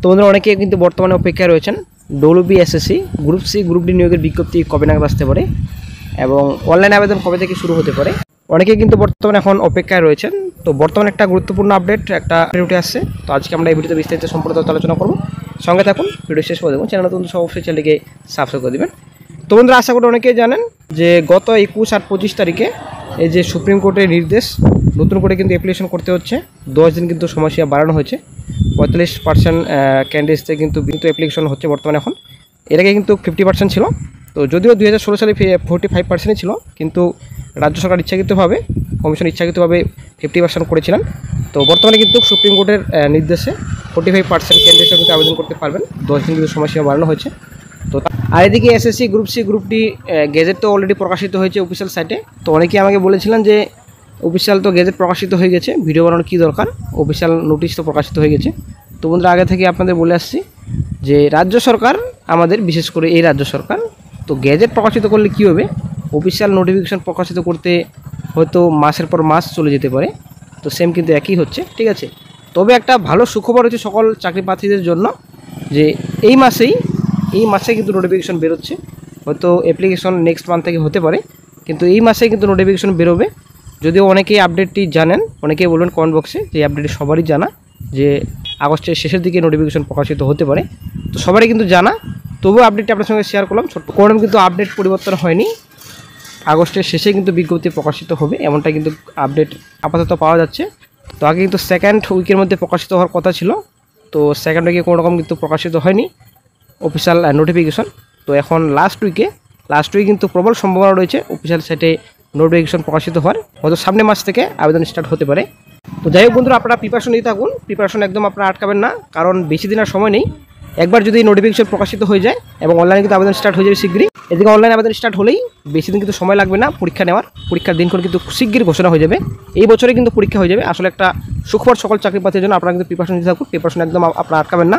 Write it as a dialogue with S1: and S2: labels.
S1: তো বন্ধুরা অনেকে কিন্তু বর্তমানে অপেক্ষায় রয়েছেন WBSSC group C group D নিয়োগের বিজ্ঞপ্তি কবে নাগাদ আসতে পারে এবং অনলাইন আবেদন কবে থেকে শুরু হতে পারে। অনেকে কিন্তু বর্তমানে এখন অপেক্ষায় রয়েছেন। তো বর্তমানে একটা গুরুত্বপূর্ণ আপডেট উঠে আসছে। তো আজকে আমরা এই ভিডিওতে বিস্তারিত সম্পর্কে আলোচনা করব। সঙ্গে থাকুন, ভিডিও শেষ করে দেবো। চ্যানেল নতুন অবশ্যই চ্যানেলটিকে সাবস্ক্রাইব করে দেবেন। তো বন্ধুরা আশা করি অনেকেই জানেন যে গত 21 আর 25 তারিখে এই যে সুপ্রিম কোর্টের নির্দেশ, নতুন করে কিন্তু অ্যাপ্লিকেশন করতে হচ্ছে। 10 দিন কিন্তু সময়সীমা বাড়ানো হয়েছে। 45% ক্যান্ডিডেটসে কিন্তু অ্যাপ্লিকেশন হচ্ছে বর্তমানে এখন। এর আগে কিন্তু 50% ছিল। তো যদিও 2016 সালে 45% ছিল, কিন্তু রাজ্য সরকার ইচ্ছাকৃতভাবে, কমিশন ইচ্ছাকৃতভাবে 50% করেছিলেন। তো বর্তমানে কিন্তু সুপ্রিম কোর্টের নির্দেশে 45% ক্যান্ডিডেটরা কিন্তু আবেদন করতে পারবেন। 10 দিন কিন্তু সময়সীমা বাড়ানো হয়েছে। তো আর এদিকে SSC group C group D gazette তো অলরেডি প্রকাশিত হয়েছে অফিসিয়াল সাইটে। তো অনেকেই আমাকে বলেছিলেন যে অফিসিয়াল তো গেজেট প্রকাশিত হয়ে গেছে, ভিডিও বানানোর কী দরকার, অফিসিয়াল নোটিশ তো প্রকাশিত হয়ে গেছে। তো বন্ধুরা আগে থেকে আপনাদের বলে আসছি যে রাজ্য সরকার আমাদের, বিশেষ করে এই রাজ্য সরকার, তো গেজেট প্রকাশিত করলে কী হবে, অফিসিয়াল নোটিফিকেশান প্রকাশিত করতে হয়তো মাসের পর মাস চলে যেতে পারে। তো সেম কিন্তু একই হচ্ছে, ঠিক আছে। তবে একটা ভালো সুখবর হচ্ছে সকল চাকরি প্রার্থীদের জন্য যে এই মাসে কিন্তু নোটিফিকেশন বেরোচ্ছে। হয়তো অ্যাপ্লিকেশন নেক্সট মান্থ থেকে হতে পারে, কিন্তু এই মাসে কিন্তু নোটিফিকেশন বেরোবে। যদিও অনেকেই আপডেটটি জানেন, অনেকেই বলবেন কমেন্ট বক্সে যে আপডেটটি সবারই জানা যে আগস্টের শেষের দিকে নোটিফিকেশন প্রকাশিত হতে পারে। তো সবারই কিন্তু জানা, তবুও আপডেটটি আপনার সঙ্গে শেয়ার করলাম। ছোট্ট কোনো কিন্তু আপডেট পরিবর্তন হয়নি, আগস্টের শেষে কিন্তু বিজ্ঞপ্তি প্রকাশিত হবে, এমনটা কিন্তু আপডেট আপাতত পাওয়া যাচ্ছে। তো আগে কিন্তু সেকেন্ড উইকের মধ্যে প্রকাশিত হওয়ার কথা ছিল, তো সেকেন্ড উইকে কোনো রকম কিন্তু প্রকাশিত হয়নি অফিসিয়াল নোটিফিকেশন। তো এখন লাস্ট উইকে কিন্তু প্রবল সম্ভাবনা রয়েছে অফিসিয়াল সাইটে নোটিফিকেশন প্রকাশিত হওয়ার। হয়তো সামনের মাস থেকে আবেদন স্টার্ট হতে পারে। তো যাই হোক বন্ধুরা, আপনারা প্রিপারেশন নিতে থাকুন, প্রিপারেশন একদম আপনারা আটকাবেন না, কারণ বেশি দিন আর সময় নেই। একবার যদি নোটিফিকেশন প্রকাশিত হয়ে যায় এবং অনলাইনে কিন্তু আবেদন স্টার্ট হয়ে যাবে শীঘ্রই। এদিকে অনলাইন আবেদন স্টার্ট হলেই বেশি দিন কিন্তু সময় লাগবে না পরীক্ষা নেওয়ার। পরীক্ষার দিনক্ষণ কিন্তু শীঘ্রই ঘোষণা হয়ে যাবে, এই বছরে কিন্তু পরীক্ষা হয়ে যাবে। আসলে একটা সুখবর সকল চাকরি প্রার্থীর জন্য। আপনারা কিন্তু প্রিপারেশন নিতে থাকুন, প্রিপারেশন একদম আপনারা আটকাবেন না।